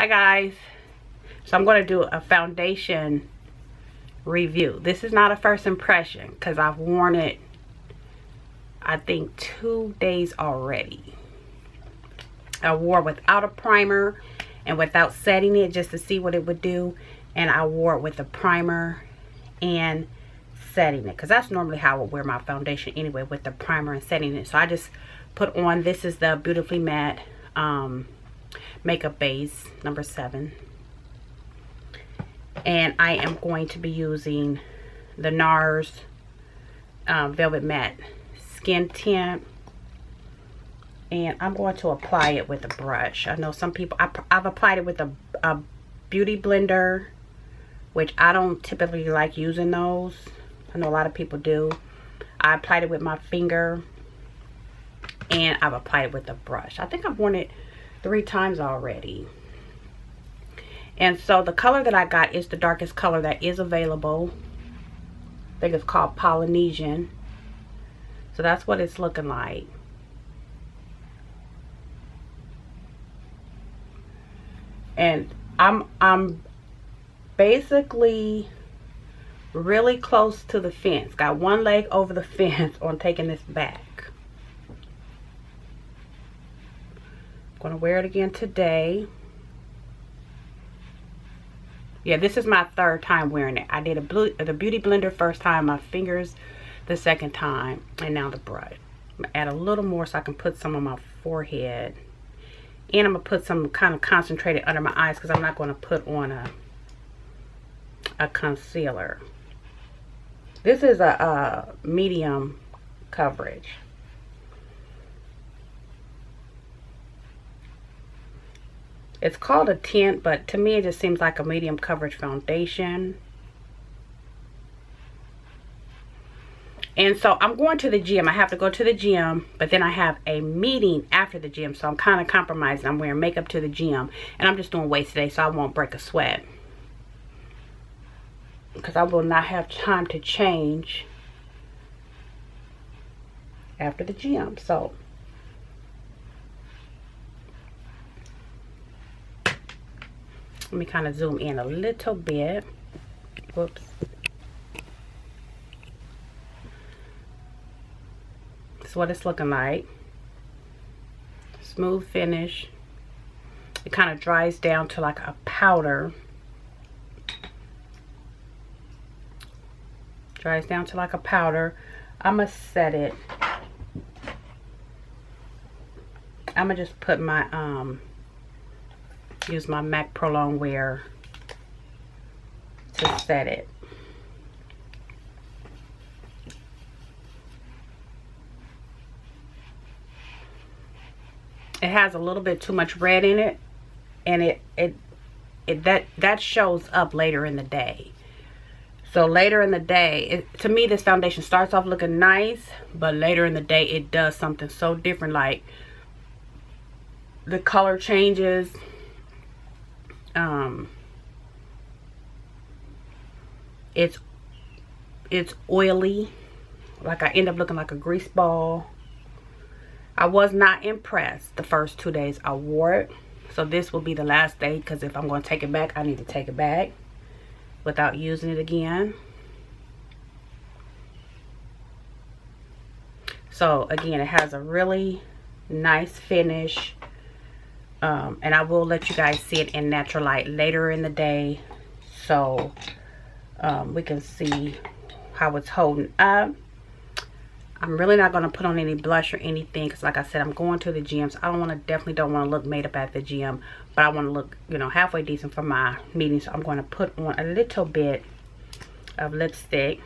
Hi guys. So I'm going to do a foundation review. This is not a first impression because I've worn it I think 2 days already. I wore it without a primer and without setting it just to see what it would do, and I wore it with a primer and setting it because that's normally how I would wear my foundation anyway, with the primer and setting it. So I just put on, this is the Beautifully Matte makeup base number 7, and I am going to be using the NARS Velvet Matte Skin Tint, and I'm going to apply it with a brush. I know some people, I've applied it with a beauty blender, which I don't typically like using those. I know a lot of people do. I applied it with my finger, and I've applied it with a brush. I think I've worn it 3 times already. And so the color that I got is the darkest color that is available. I think it's called Polynesian. So that's what it's looking like. And I'm basically really close to the fence. Got one leg over the fence on taking this back. I'm gonna wear it again today. Yeah, this is my 3rd time wearing it. I did the beauty blender first time, my fingers the 2nd time, and now the brush. I'm gonna add a little more so I can put some on my forehead, and I'm gonna put some kind of concentrated under my eyes because I'm not going to put on a concealer. This is a medium coverage. It's called a tint, but to me it just seems like a medium coverage foundation. And so I'm going to the gym. I have to go to the gym, but then I have a meeting after the gym, so I'm kind of compromising. I'm wearing makeup to the gym, and I'm just doing weights today so I won't break a sweat, because I will not have time to change after the gym. So let me kind of zoom in a little bit. Whoops. This is what it's looking like. Smooth finish. It kind of dries down to like a powder. Dries down to like a powder. I'm gonna set it. I'm gonna just put my use my MAC Pro Longwear to set it. It has a little bit too much red in it, and that shows up later in the day. So later in the day, to me this foundation starts off looking nice, but later in the day it does something so different. Like the color changes. It's oily. Like I end up looking like a grease ball. I was not impressed the first 2 days I wore it. So this will be the last day, because if I'm going to take it back, I need to take it back without using it again. So again, it has a really nice finish. And I will let you guys see it in natural light later in the day, so we can see how it's holding up. I'm really not going to put on any blush or anything, because like I said, I'm going to the gym, so I definitely don't want to look made up at the gym, but I want to look, you know, halfway decent for my meeting. So I'm going to put on a little bit of lipstick.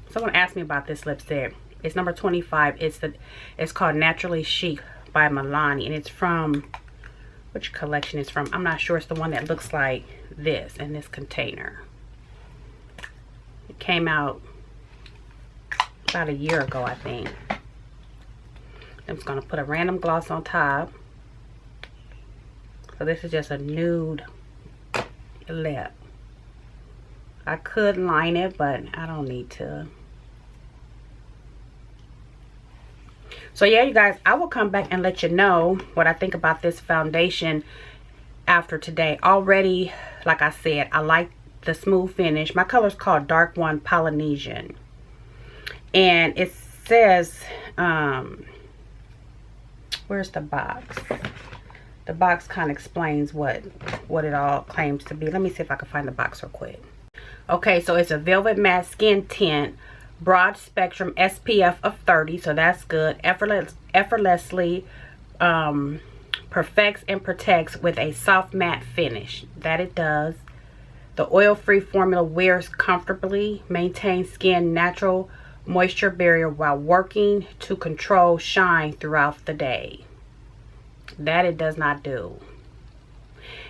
Someone asked me about this lipstick. It's number 25. It's called Naturally Chic by Milani, and it's from, which collection it's from, I'm not sure. It's the one that looks like this in this container. It came out about a year ago, I think. I'm just going to put a random gloss on top. So this is just a nude lip. I could line it, but I don't need to. So yeah, you guys, I will come back and let you know what I think about this foundation after today. Already, like I said, I like the smooth finish. My color is called Dark One Polynesian. And it says, where's the box? The box kind of explains what it all claims to be. Let me see if I can find the box real quick. Okay, so it's a velvet matte skin tint, broad spectrum, SPF of 30, so that's good. Effortlessly perfects and protects with a soft matte finish. That it does. The oil-free formula wears comfortably, maintains skin natural moisture barrier while working to control shine throughout the day. That it does not do.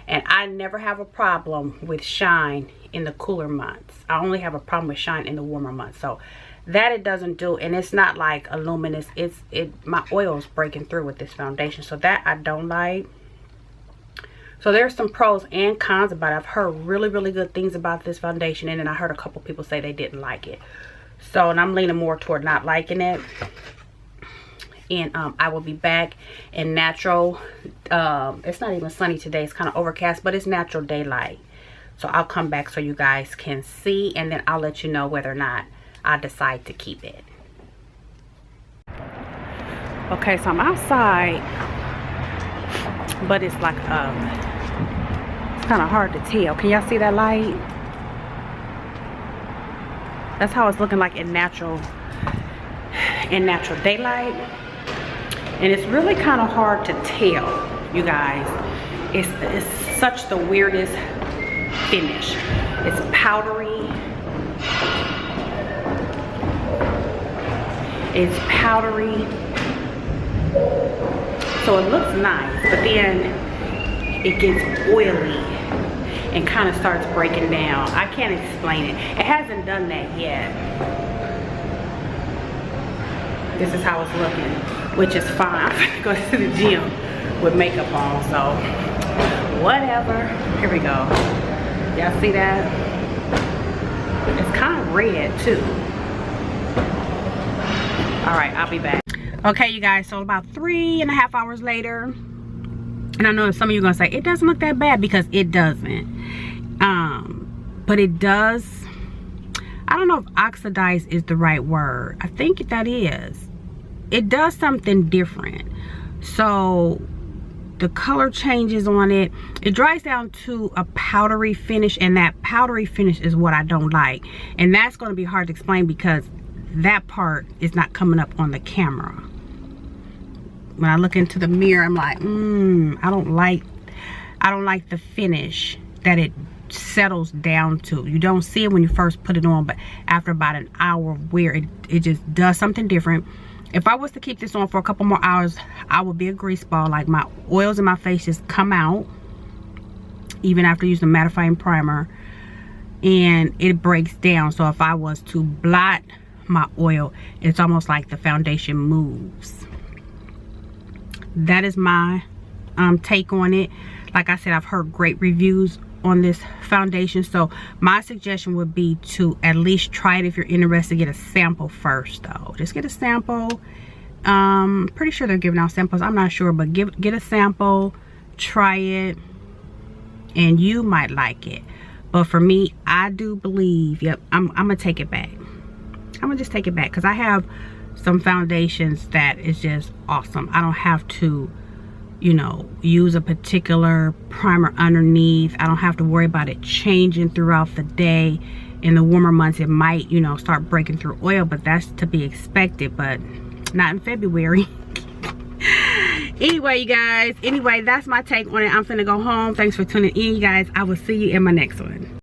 And I never have a problem with shine in the cooler months. I only have a problem with shine in the warmer months. So that it doesn't do. And it's not like a luminous. My oil is breaking through with this foundation. So that I don't like. So there's some pros and cons about it. I've heard really, really good things about this foundation. And then I heard a couple people say they didn't like it. So, and I'm leaning more toward not liking it. And I will be back in natural, it's not even sunny today, it's kind of overcast, but it's natural daylight. So I'll come back so you guys can see, and then I'll let you know whether or not I decide to keep it. Okay, so I'm outside, but it's like it's kind of hard to tell. Can y'all see that light? That's how it's looking like in natural daylight. And it's really kind of hard to tell, you guys. It's such the weirdest finish. It's powdery. It's powdery. So it looks nice, but then it gets oily and kind of starts breaking down. I can't explain it. It hasn't done that yet. This is how it's looking, which is fine. I'm gonna go to the gym with makeup on, so whatever. Here we go. Y'all see that? It's kind of red too. All right, I'll be back. Okay, you guys, so about 3.5 hours later, and I know some of you are gonna say it doesn't look that bad, because it doesn't. But it does. I don't know if oxidize is the right word. I think that is. It does something different. So the color changes on it. It dries down to a powdery finish, and that powdery finish is what I don't like. And that's going to be hard to explain because that part is not coming up on the camera. When I look into the mirror, I'm like, I don't like the finish that it settles down to. You don't see it when you first put it on, but after about an hour where it just does something different. If I was to keep this on for a couple more hours, I would be a grease ball. Like, my oils in my face just come out even after using the mattifying primer, and it breaks down. So if I was to blot my oil, it's almost like the foundation moves. That is my take on it. Like I said, I've heard great reviews on this foundation, so my suggestion would be to at least try it. If you're interested, get a sample first though. Just get a sample. Pretty sure they're giving out samples, I'm not sure, but get a sample, try it, and you might like it. But for me, I do believe, yep, I'm gonna take it back. I'm gonna just take it back, because I have some foundations that is just awesome. I don't have to, you know, use a particular primer underneath. I don't have to worry about it changing throughout the day. In the warmer months, it might, you know, start breaking through oil, but that's to be expected, but not in February. Anyway, you guys, that's my take on it. I'm finna go home. Thanks for tuning in, you guys. I will see you in my next one.